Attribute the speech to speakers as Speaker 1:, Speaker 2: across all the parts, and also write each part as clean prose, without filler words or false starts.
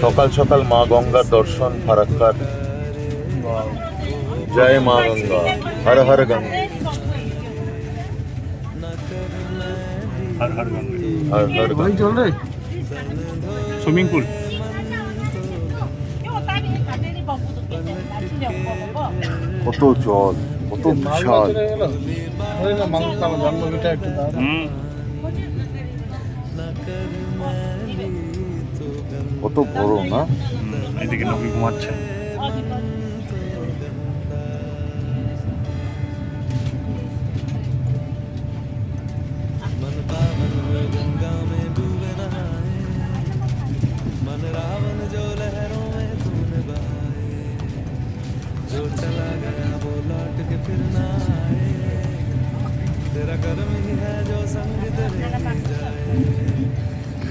Speaker 1: সকাল সকাল মা গঙ্গার দর্শন ফারাক্কার। জয় মা গঙ্গা, হর হর গঙ্গা,
Speaker 2: हर हर गंगे।
Speaker 1: হর হর
Speaker 3: वही
Speaker 1: গঙ্গা।
Speaker 3: चल रहे
Speaker 2: स्विमिंग पूल
Speaker 1: কত জল, কত বিশাল।
Speaker 3: जन्म बेटा एक
Speaker 1: কত বড় না?
Speaker 2: এদিকে নবী ঘুমাচ্ছে।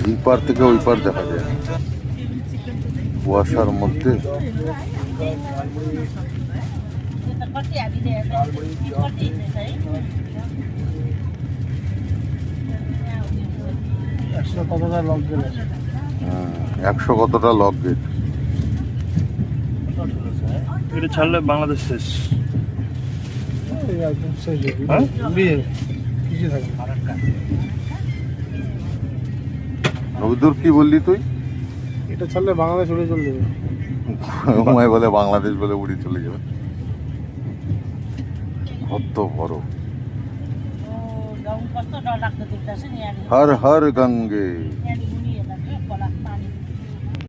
Speaker 1: এই পার থেকে ওই পার দেখা যায় কুয়াশার মধ্যে। একশো কতটা লক গেট।
Speaker 2: এটা ছাড়লে বাংলাদেশ শেষ।
Speaker 1: নবীদুর কি বললি তুই?
Speaker 3: এটা ছাড়লে বাংলাদেশ উড়ে চলে যাবে।
Speaker 1: ঘুমায় বলে বাংলাদেশ বলে উড়ে চলে যাবে। কত বড়। হর হর গঙ্গে।